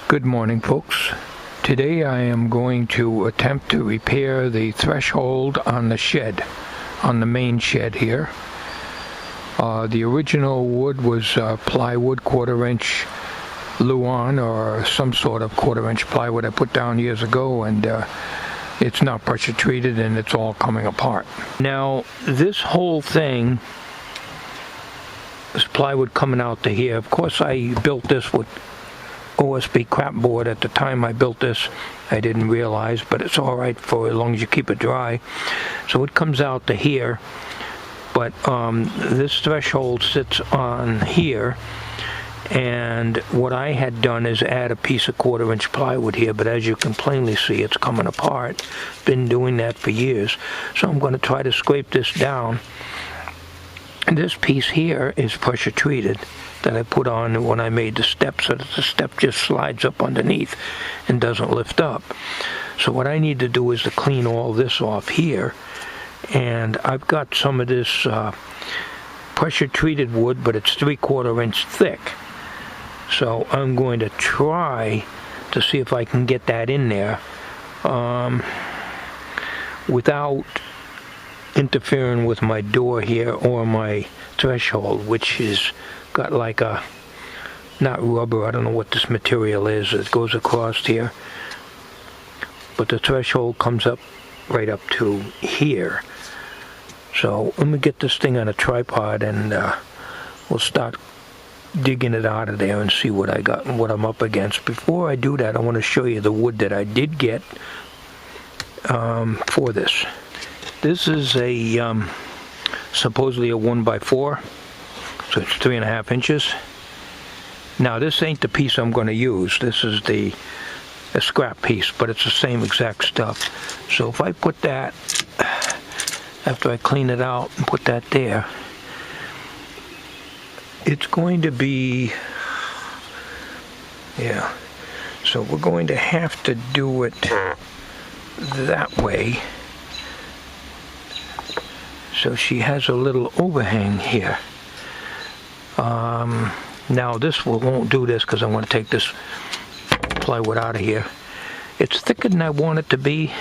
Good morning, folks. Today I am going to attempt to repair the threshold on the shed, on the main shed here. The original wood was plywood, 1/4 inch Luan or some sort of 1/4 inch plywood I put down years ago, and it's not pressure treated and it's all coming apart. Now this whole thing is plywood coming out to here. Of course I built this with OSB crapboard. At the time I built this I didn't realize, but it's alright for as long as you keep it dry. So it comes out to here, but this threshold sits on here, and what I had done is add a piece of 1/4 inch plywood here, but as you can plainly see it's coming apart. Been doing that for years, so I'm going to try to scrape this down. And this piece here is pressure treated that I put on when I made the step, so that the step just slides up underneath and doesn't lift up. So what I need to do is to clean all this off here, and I've got some of this pressure treated wood, but it's 3/4 inch thick. So I'm going to try to see if I can get that in there without interfering with my door here or my threshold, which is got like a, not rubber, I don't know what this material is, it goes across here, but the threshold comes up right up to here. So let me get this thing on a tripod, and we'll start digging it out of there and see what I got and what I'm up against. Before I do that, I want to show you the wood that I did get for this. This is a supposedly a 1x4, so it's 3.5 inches. Now this ain't the piece I'm going to use. This is a scrap piece, but it's the same exact stuff. So if I put that, after I clean it out and put that there, it's going to be, yeah, so we're going to have to do it that way. So she has a little overhang here. Now this won't do this because I'm going to take this plywood out of here. It's thicker than I want it to be,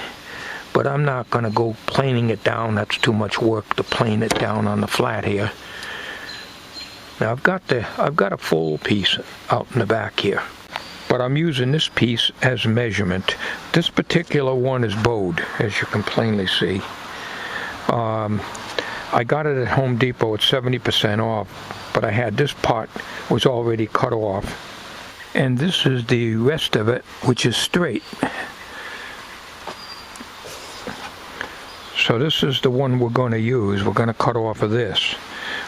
but I'm not going to go planing it down. That's too much work to plane it down on the flat here. Now I've got a full piece out in the back here, but I'm using this piece as measurement. This particular one is bowed, as you can plainly see. I got it at Home Depot at 70% off, but I had this part was already cut off, and this is the rest of it, which is straight. So this is the one we're going to use. We're going to cut off of this.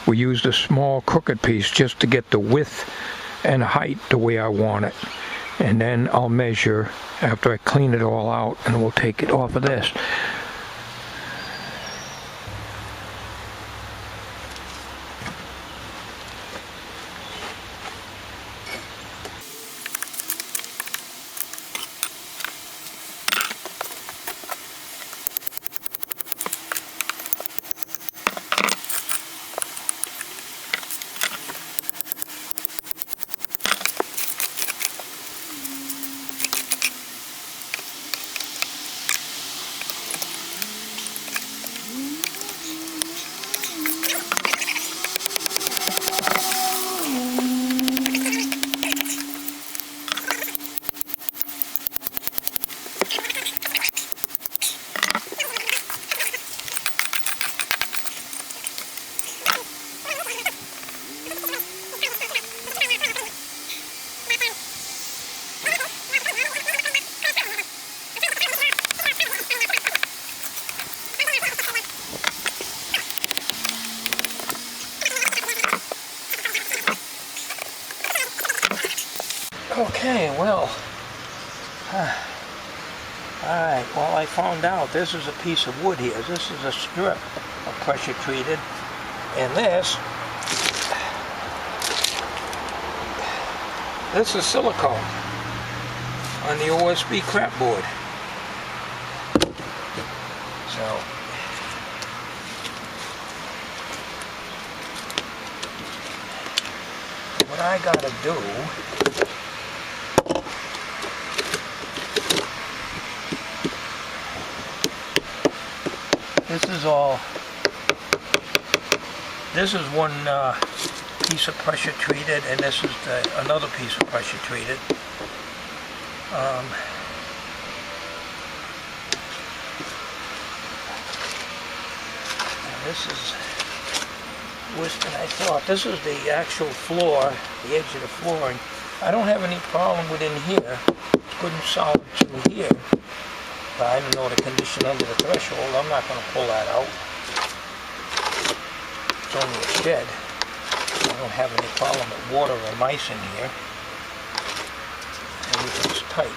We used a small crooked piece just to get the width and height the way I want it, and then I'll measure after I clean it all out, and we'll take it off of this. Okay, well, alright, well I found out this is a piece of wood here. This is a strip of pressure treated, and this is silicone on the OSB crapboard. So what I gotta do This is all, this is one piece of pressure treated, and this is another piece of pressure treated. This is worse than I thought. This is the actual floor, the edge of the flooring. I don't have any problem with in here. It's good and solid through here. But I don't know the condition under the threshold. I'm not going to pull that out. It's only a shed. I don't have any problem with water or mice in here. Everything's tight.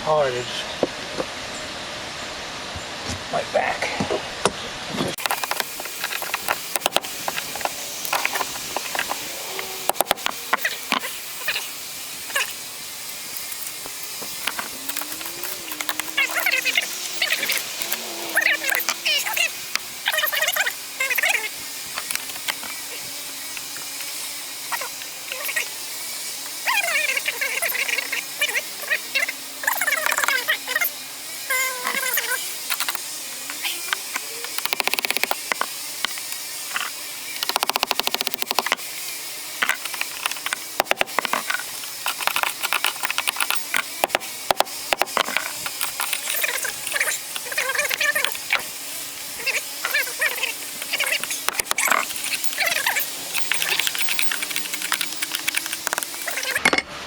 Hard as my back.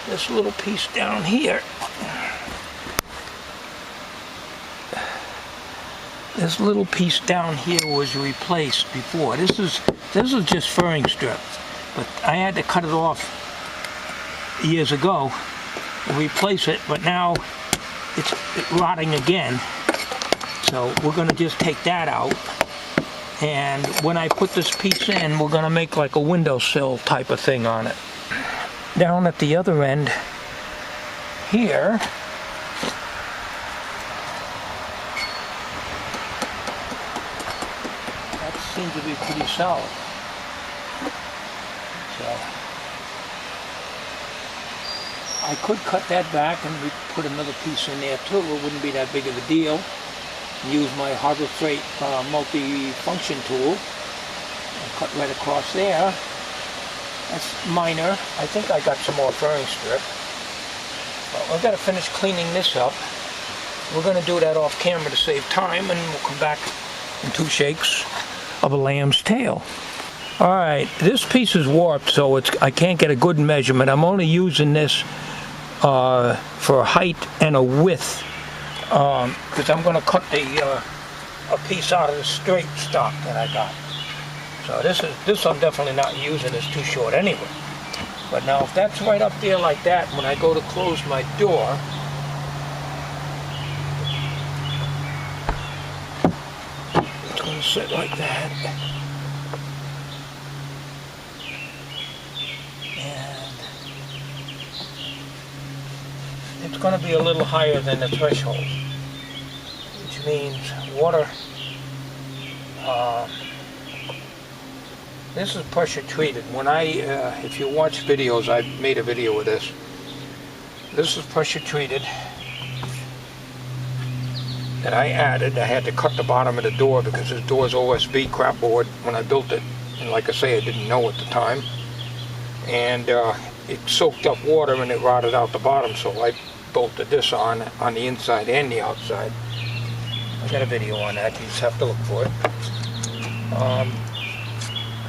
This little piece down here, was replaced before. This is just furring strip, but I had to cut it off years ago and replace it, but now it's rotting again. So we're going to just take that out, and when I put this piece in, we're going to make like a windowsill type of thing on it. Down at the other end here, that seems to be pretty solid. So I could cut that back and put another piece in there too. It wouldn't be that big of a deal. Use my Harbor Freight multi-function tool and cut right across there. That's minor. I think I got some more furring strip. But I've got to finish cleaning this up. We're going to do that off camera to save time, and we'll come back in 2 shakes of a lamb's tail. Alright, this piece is warped, so I can't get a good measurement. I'm only using this for a height and a width, because I'm going to cut a piece out of the straight stock that I got. So this I'm definitely not using, it's too short anyway. But now if that's right up there like that, when I go to close my door, it's going to sit like that. And it's going to be a little higher than the threshold, which means water. This is pressure treated. When if you watch videos, I made a video of this. This is pressure treated that I added. I had to cut the bottom of the door because this door's OSB crapboard when I built it. And like I say, I didn't know at the time. and it soaked up water and it rotted out the bottom, so I bolted this on the inside and the outside. I got a video on that, you just have to look for it.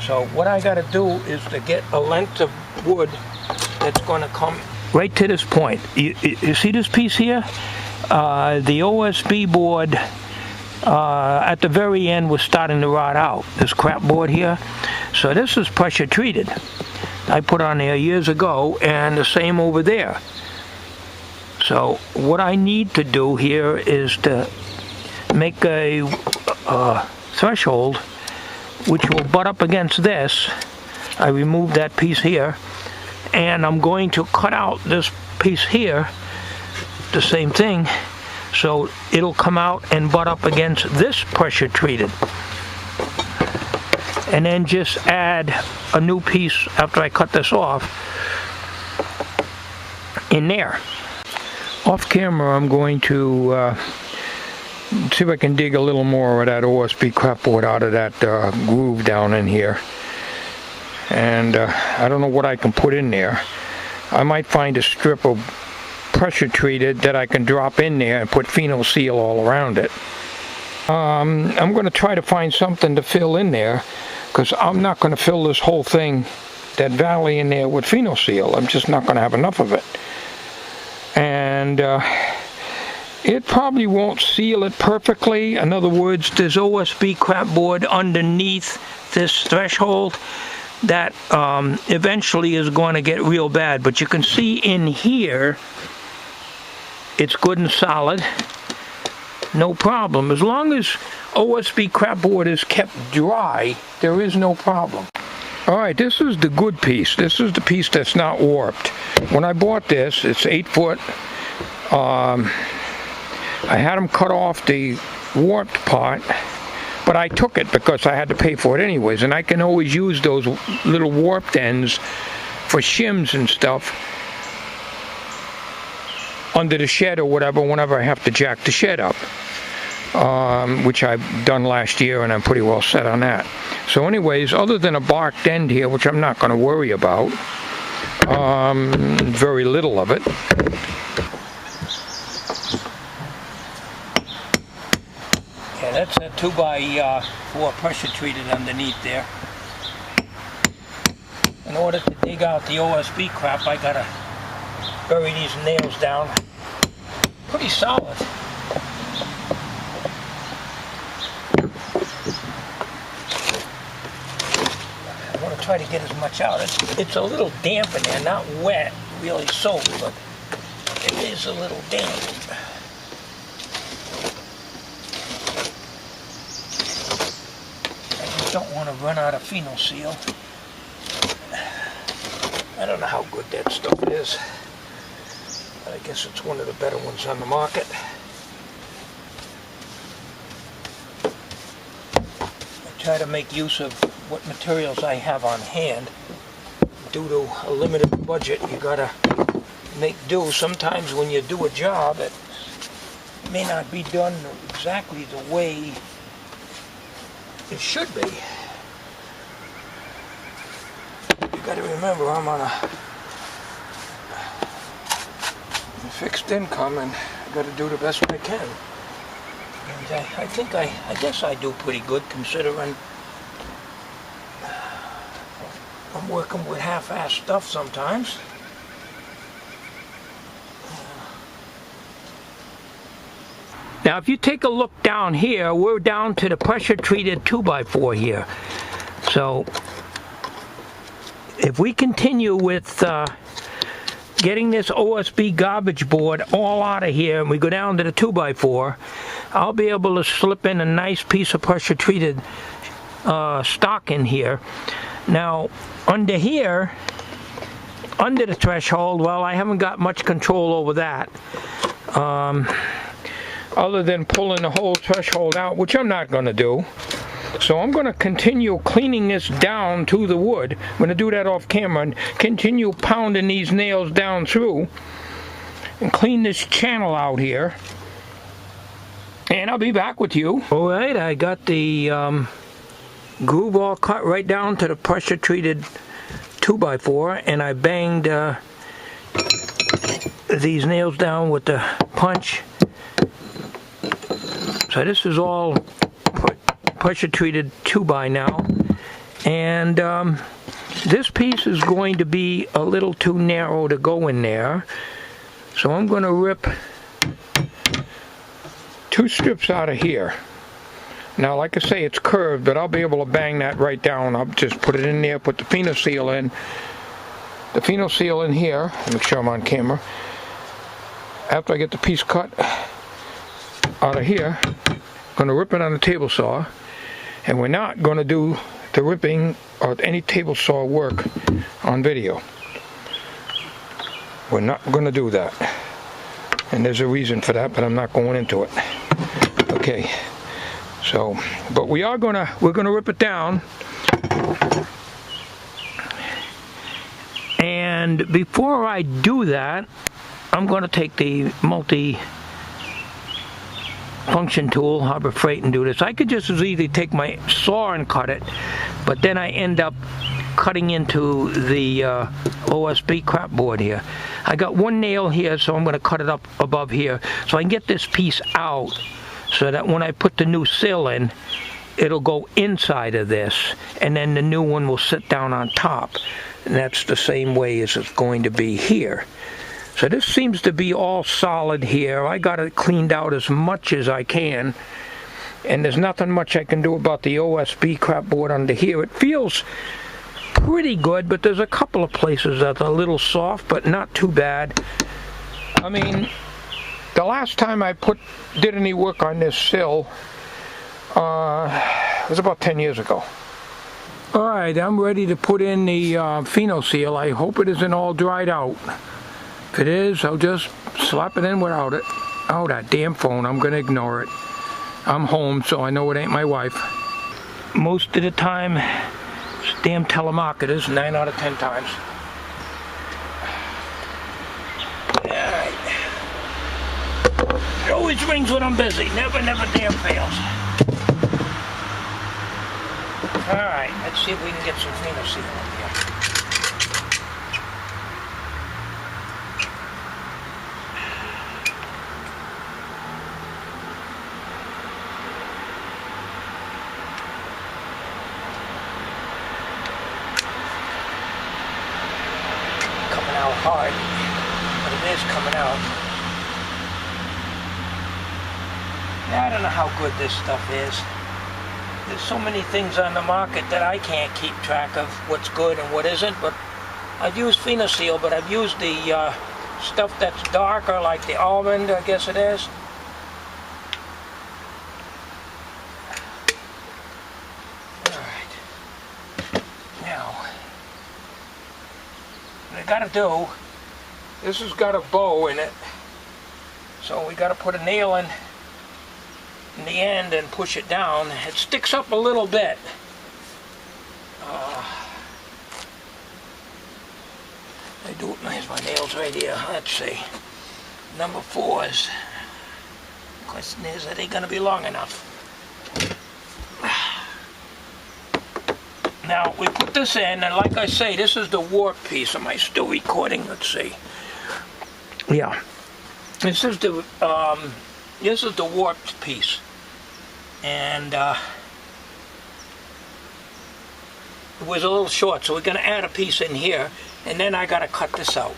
So what I got to do is to get a length of wood that's going to come right to this point. You see this piece here? The OSB board at the very end was starting to rot out, this crap board here. So this is pressure treated. I put on there years ago, and the same over there. So what I need to do here is to make a threshold which will butt up against this. I removed that piece here, and I'm going to cut out this piece here, the same thing, so it'll come out and butt up against this pressure treated, and then just add a new piece after I cut this off in there. Off camera, I'm going to see if I can dig a little more of that OSB crapboard out of that groove down in here. And I don't know what I can put in there. I might find a strip of pressure treated that I can drop in there and put phenol seal all around it. I'm going to try to find something to fill in there, because I'm not going to fill this whole thing, that valley in there, with phenol seal. I'm just not going to have enough of it. And it probably won't seal it perfectly. In other words, there's OSB crapboard underneath this threshold that eventually is going to get real bad. But you can see in here, it's good and solid. No problem. As long as OSB crapboard is kept dry, there is no problem. Alright, this is the good piece. This is the piece that's not warped. When I bought this, it's 8 foot. I had them cut off the warped part, but I took it because I had to pay for it anyways, and I can always use those little warped ends for shims and stuff under the shed or whatever whenever I have to jack the shed up, which I've done last year, and I'm pretty well set on that. So anyways, other than a barked end here, which I'm not going to worry about, very little of it. Yeah, that's a 2x4 pressure treated underneath there. In order to dig out the OSB crap, I gotta bury these nails down pretty solid. I want to try to get as much out. It's a little damp in there, not wet, really soaked, but it is a little damp. Don't want to run out of phenol seal. I don't know how good that stuff is. I guess it's one of the better ones on the market. I try to make use of what materials I have on hand. Due to a limited budget, you gotta make do. Sometimes when you do a job, it may not be done exactly the way it should be. You got to remember, I'm on a fixed income, and I got to do the best I can. And I guess I do pretty good, considering I'm working with half-assed stuff sometimes. Now if you take a look down here, we're down to the pressure treated 2x4 here. So if we continue with getting this OSB garbage board all out of here, and we go down to the 2x4, I'll be able to slip in a nice piece of pressure treated stock in here. Now under here, under the threshold, well, I haven't got much control over that. Other than pulling the whole threshold out, which I'm not going to do. So I'm going to continue cleaning this down to the wood. I'm going to do that off camera and continue pounding these nails down through and clean this channel out here. And I'll be back with you. Alright, I got the groove all cut right down to the pressure treated 2x4, and I banged these nails down with the punch. So this is all pressure treated 2x now, and this piece is going to be a little too narrow to go in there, so I'm going to rip 2 strips out of here. Now, like I say, it's curved, but I'll be able to bang that right down. I'll just put it in there, put the pheno seal in. The pheno seal in here. Make sure I'm on camera. After I get the piece cut out of here, I'm going to rip it on the table saw. And we're not going to do the ripping or any table saw work on video. We're not going to do that. And there's a reason for that, but I'm not going into it. Okay. So, but we're gonna rip it down, and before I do that, I'm gonna take the multi-function tool, Harbor Freight, and do this. I could just as easily take my saw and cut it, but then I end up cutting into the OSB crapboard here. I got one nail here, so I'm gonna cut it up above here, so I can get this piece out, so that when I put the new sill in, it'll go inside of this, and then the new one will sit down on top. And that's the same way as it's going to be here. So this seems to be all solid here. I got it cleaned out as much as I can, and there's nothing much I can do about the OSB crapboard under here. It feels pretty good, but there's a couple of places that's a little soft, but not too bad. I mean, the last time I did any work on this sill it was about 10 years ago. Alright, I'm ready to put in the pheno seal. I hope it isn't all dried out. If it is, I'll just slap it in without it. Oh, that damn phone, I'm going to ignore it. I'm home, so I know it ain't my wife. Most of the time, it's damn telemarketers, 9 out of 10 times. It always rings when I'm busy. Never damn fails. Alright, let's see if we can get some pheno seal up here. Coming out hard, but it is coming out. I don't know how good this stuff is. There's so many things on the market that I can't keep track of what's good and what isn't, but I've used pheno seal, but I've used the stuff that's darker, like the almond, I guess it is. Alright. Now, what I gotta do, this has got a bow in it, so we gotta put a nail in the end and push it down. It sticks up a little bit. I do it. Here's my nails right here. Let's see. Number 4s. Question is, are they going to be long enough? Now we put this in, and like I say, this is the warp piece. Am I still recording? Let's see. Yeah. This is the warped piece. And it was a little short, so we're going to add a piece in here, and then I got to cut this out.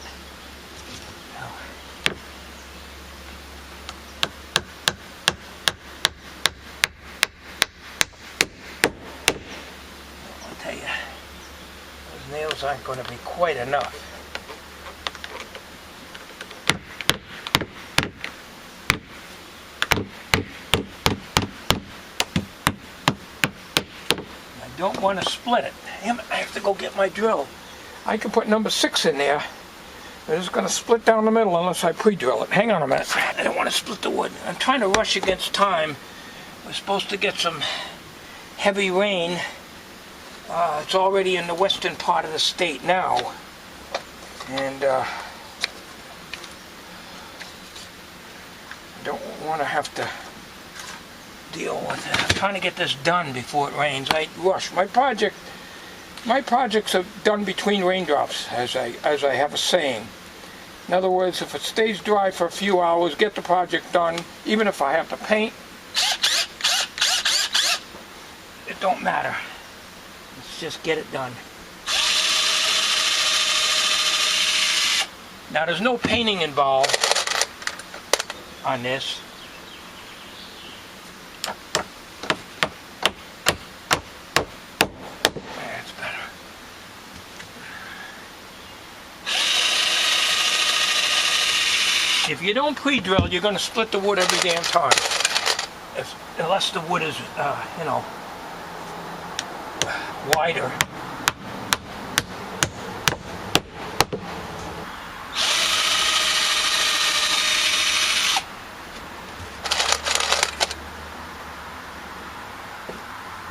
I'll tell you, those nails aren't going to be quite enough. Don't want to split it. Damn it, I have to go get my drill. I can put number 6 in there. But it's going to split down the middle unless I pre-drill it. Hang on a minute. I don't want to split the wood. I'm trying to rush against time. We're supposed to get some heavy rain. It's already in the western part of the state now. And I don't want to have to deal with it. I'm trying to get this done before it rains. I rush. My project My projects are done between raindrops, as I have a saying. In other words, if it stays dry for a few hours, get the project done. Even if I have to paint, it don't matter. Let's just get it done. Now there's no painting involved on this. That's better. If you don't pre-drill, you're going to split the wood every damn time. Unless the wood is, you know, wider.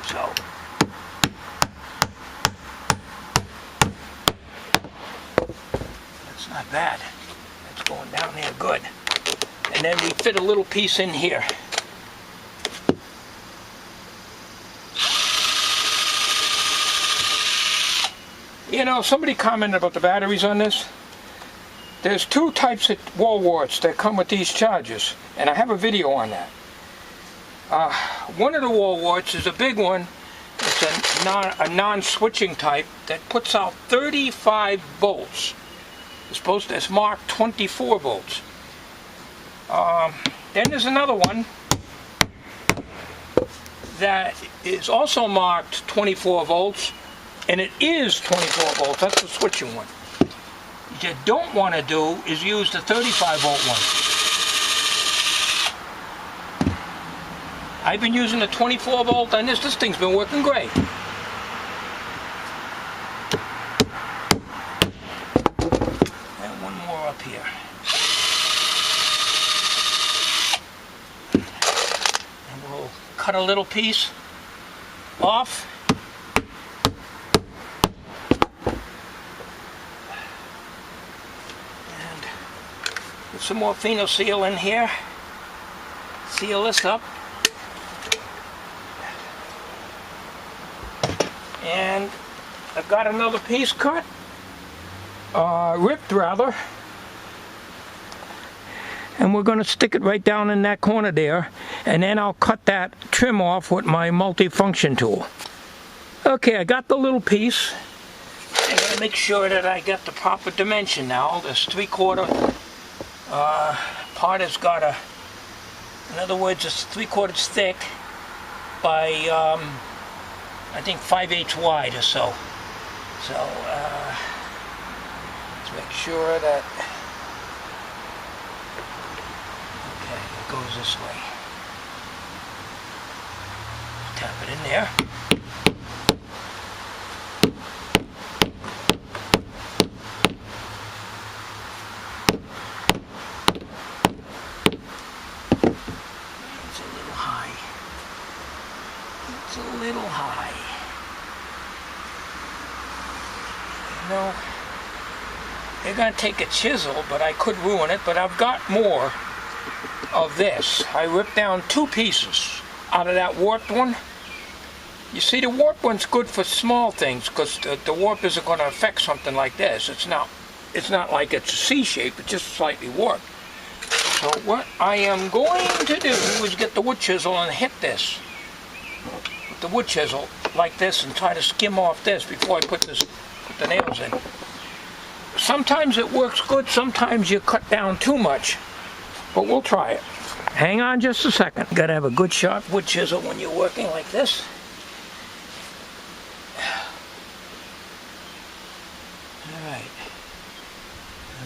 So, that's not bad. That's going down there good. And then we fit a little piece in here. You know, somebody commented about the batteries on this. There's two types of wall warts that come with these chargers, and I have a video on that. One of the wall warts is a big one. It's a non-switching type that puts out 35 volts. It's marked 24 volts. Then there's another one that is also marked 24 volts, and it is 24 volts. That's the switching one. What you don't want to do is use the 35 volt one. I've been using the 24 volt on this. This thing's been working great. And one more up here. And we'll cut a little piece off. And put some more phenol seal in here. Seal this up. And I've got another piece cut, ripped rather, and we're going to stick it right down in that corner there, and then I'll cut that trim off with my multi-function tool. Okay, I got the little piece. I'm going to make sure that I get the proper dimension now. This 3/4 part has got a, in other words, it's 3/4 thick by I think 5/8 wide or so. So let's make sure that, okay, it goes this way. Tap it in there. It's a little high. It's a little high. You know, they're going to take a chisel, but I could ruin it, but I've got more of this. I ripped down 2 pieces out of that warped one. You see, the warped one's good for small things, because the warp isn't going to affect something like this. It's not like it's a C shape, it's just slightly warped. So what I am going to do is get the wood chisel and hit this with the wood chisel like this and try to skim off this before I put the nails in. Sometimes it works good, sometimes you cut down too much, but we'll try it. Hang on just a second. You gotta have a good sharp wood chisel when you're working like this. Alright.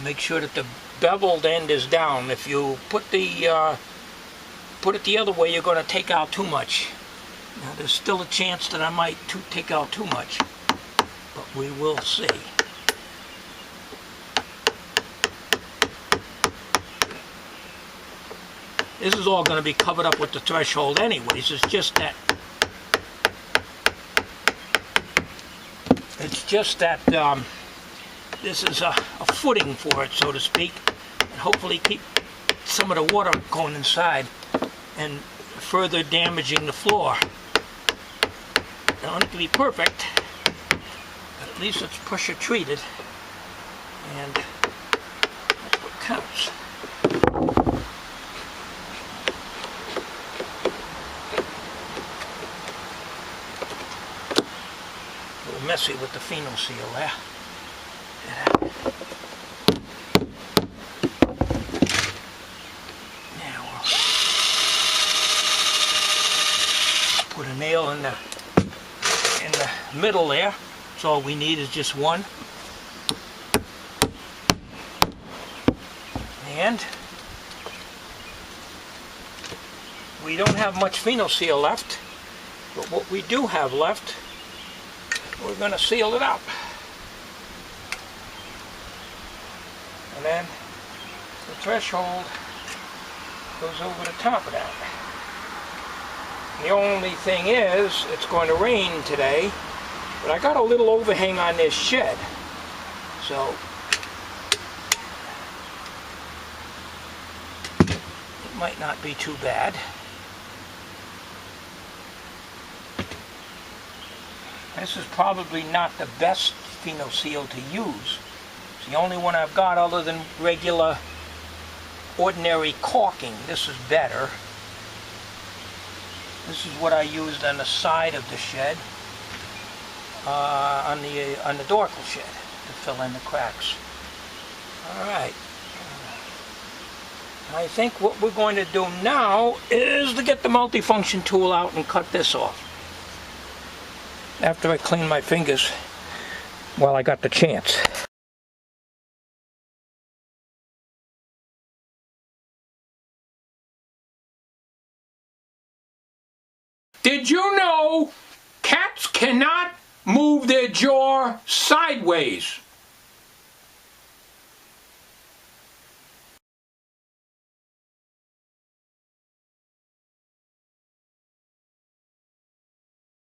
Make sure that the beveled end is down. If you put it the other way, you're going to take out too much. Now there's still a chance that I might take out too much, but we will see. This is all going to be covered up with the threshold anyways. It's just that this is a footing for it, so to speak, and hopefully keep some of the water going inside and further damaging the floor. I don't want it to be perfect, At least it's pressure treated, and that's what counts. A little messy with the phenol seal there. Now we'll put a nail in the middle there. So all we need is just one. And we don't have much phenol seal left, but what we do have left, we're going to seal it up. And then the threshold goes over the top of that. The only thing is, it's going to rain today, but I got a little overhang on this shed, so it might not be too bad. This is probably not the best phenol seal to use. It's the only one I've got other than regular, ordinary caulking. This is better. This is what I used on the side of the shed, on the dorsal shed, to fill in the cracks. All right. I think what we're going to do now is to get the multifunction tool out and cut this off. After I clean my fingers while I got the chance. Did you know cats cannot move their jaw sideways?